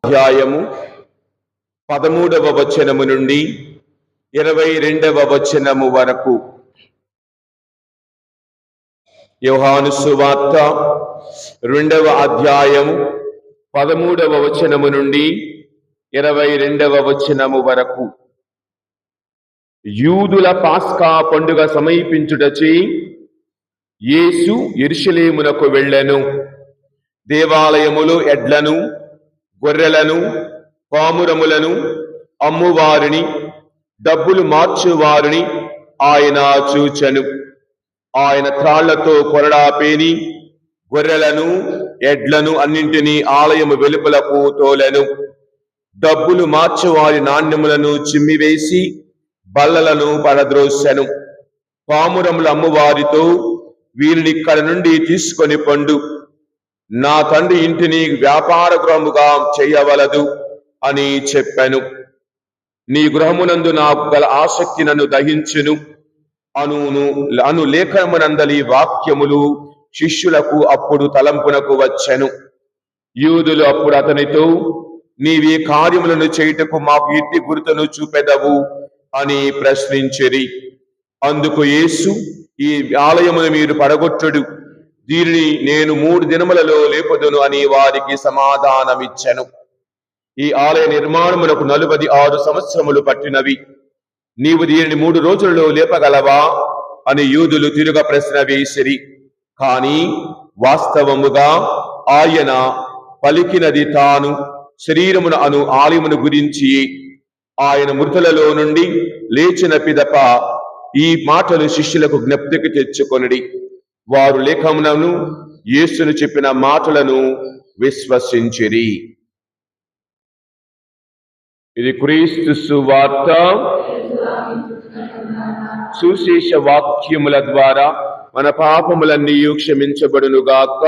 అధ్యాయము 13వ వచనము నుండి 22వ వచనము వరకు. యోహాను సువార్త 2వ అధ్యాయము 13వ వచనము నుండి 22వ వచనము వరకు. యూదుల పాస్కా పండుగ సమీపించుటచే యేసు యెరూషలేమునకు వెళ్ళెను. దేవాలయములో ఎడ్లను, గొర్రెలను, పామురములను అమ్మువారిని, డబ్బులు మార్చువారిని ఆయన చూచెను. ఆయన త్రాళ్లతో కొరడా పేని గొర్రెలను, ఎడ్లను అన్నింటినీ ఆలయము వెలుపలకు తోలెను. డబ్బులు మార్చువారి నాణ్యములను చిమ్మివేసి బల్లలను పడద్రోసెను. పామురములు అమ్మువారితో, వీరిని ఇక్కడ నుండి తీసుకొని పండు, నా తండ్రి ఇంటిని వ్యాపార గృహముగా చేయవలదు అని చెప్పాను. నీ గృహమునందు నాకు గల ఆసక్తి నన్ను దహించును అను లేఖనమునందలి వాక్యములు శిష్యులకు అప్పుడు తలంపునకు వచ్చెను. యూదులు అప్పుడు అతనితో, నీవీ కార్యములను చేయుటకు మాకు ఇట్టి గుర్తును చూపెదవు అని ప్రశ్నించిరి. అందుకు యేసు, ఈ ఆలయమును మీరు పడగొట్టుడు, దీనిని నేను 3 దినములలో లేపుదును అని వారికి సమాధానమిచ్చెను. ఈ ఆలయ నిర్మాణమునకు 46 సంవత్సరములు పట్టినవి. నీవు దీనిని 3 రోజులలో లేపగలవా అని యూదులు తిరుగ ప్రశ్న వేసిరి. కానీ వాస్తవముగా ఆయన పలికినది తాను శరీరమున అను ఆలయమును గురించి. ఆయన మృతులలో నుండి లేచిన పిదప ఈ మాటలు శిష్యులకు జ్ఞప్తికి తెచ్చుకొనిడి. వారు లేఖములను యేసును చెప్పిన మాటలను విశ్వసించిరి. ఇది క్రీస్తు సువార్త. సుశేష వాక్యముల ద్వారా మన పాపములన్నీ క్షమించబడునుగాక.